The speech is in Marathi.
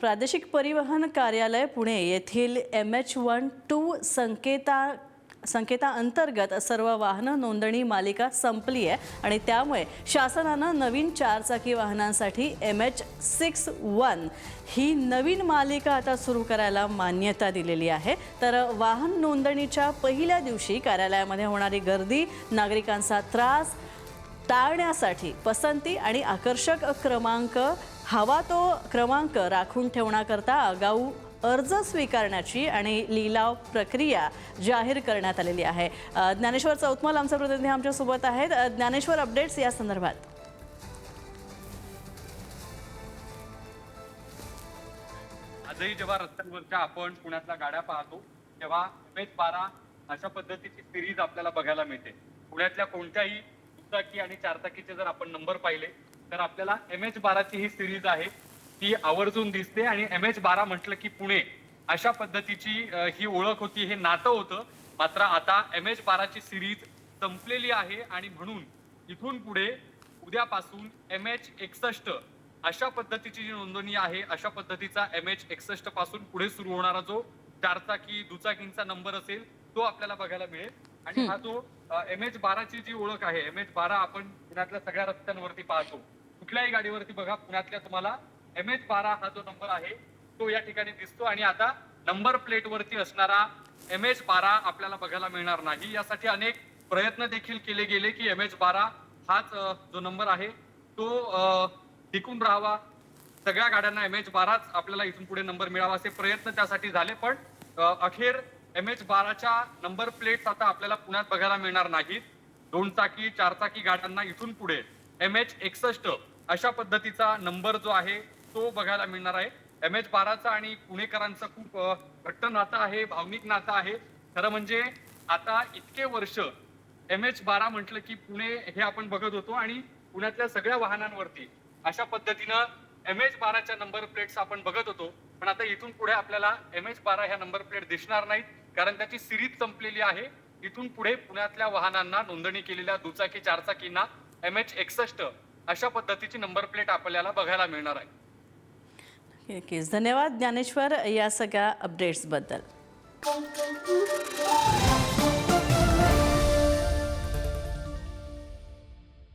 प्रादेशिक परिवहन कार्यालय पुणे येथील MH12 संकेता अंतर्गत सर्व वाहन नोंदणी मालिका संपली आहे आणि त्यामुळे शासनानं नवीन चारचाकी वाहनांसाठी MH61 ही नवीन मालिका आता सुरू करायला मान्यता दिलेली आहे। तर वाहन नोंदणीच्या पहिल्या दिवशी कार्यालयामध्ये होणारी गर्दी, नागरिकांचा त्रास टाळण्यासाठी पसंती आणि आकर्षक क्रमांक हवा तो क्रमांक राखून ठेवण्याकरता आगाऊ अर्ज स्वीकारण्याची आणि लिलाव प्रक्रिया जाहीर करण्यात आलेली आहे। ज्ञानेश्वर चौतमल आमचे प्रतिनिधी आमच्या सोबत आहेत। ज्ञानेश्वर, अपडेट्स या संदर्भात। आजही जेव्हा रस्त्यांवरच्या आपण पुण्यातल्या गाड्या पाहतो तेव्हा MH12 अशा पद्धतीची सिरीज आपल्याला बघायला मिळते। पुण्यातल्या कोणत्याही दुचाकी आणि चारचाकीचे जर आपण नंबर पाहिले तर आपल्याला MH12 ची ही सिरीज आहे ती आवर्जून दिसते आणि MH12 म्हटलं की पुणे अशा पद्धतीची ही ओळख होती, हे नातं होतं। मात्र आता MH12 ची सिरीज संपलेली आहे आणि म्हणून इथून पुढे उद्यापासून MH61 अशा पद्धतीची जी नोंदणी आहे, अशा पद्धतीचा MH61 पासून पुढे सुरू होणारा जो चारचाकी दुचाकींचा नंबर असेल तो आपल्याला बघायला मिळेल। आणि हा जो MH12 ची जी ओळख आहे, MH12 आपण पुण्यातल्या सगळ्या रस्त्यांवरती पाहतो, कुठल्याही गाडीवरती बघा पुण्यातल्या तुम्हाला MH12 हा जो नंबर आहे तो या ठिकाणी दिसतो। आणि आता नंबर प्लेट वरती असणारा MH12 आपल्याला बघायला मिळणार नाही। यासाठी अनेक प्रयत्न देखील केले गेले की MH12 हाच जो नंबर आहे तो टिकून राहावा, सगळ्या गाड्यांना MH12 आपल्याला इथून पुढे नंबर मिळावा असे प्रयत्न त्यासाठी झाले। पण अखेर MH12 च्या नंबर प्लेट्स आता आपल्याला पुण्यात बघायला मिळणार नाहीत। दोन चाकी चारचाकी गाड्यांना इथून पुढे MH61 अशा पद्धतीचा नंबर जो आहे तो बघायला मिळणार आहे। MH12चा आणि पुणेकरांचं खूप घट्ट नातं आहे, भावनिक नातं आहे। खरं म्हणजे आता इतके वर्ष MH12 म्हटलं की पुणे हे आपण बघत होतो आणि पुण्यातल्या सगळ्या वाहनांवरती अशा पद्धतीनं MH12 च्या नंबर प्लेट्स आपण बघत होतो। पण आता इथून पुढे आपल्याला MH12 ह्या नंबर प्लेट दिसणार नाहीत, कारण त्याची सिरीज संपलेली आहे। इथून पुढे पुण्यातल्या वाहनांना, नोंदणी केलेल्या दुचाकी चारचाकींना MH61 अशा पद्धतीची नंबर प्लेट आपल्याला बघायला मिळणार आहे। धन्यवाद ज्ञानेश्वर या सगळ्या अपडेट्स बद्दल।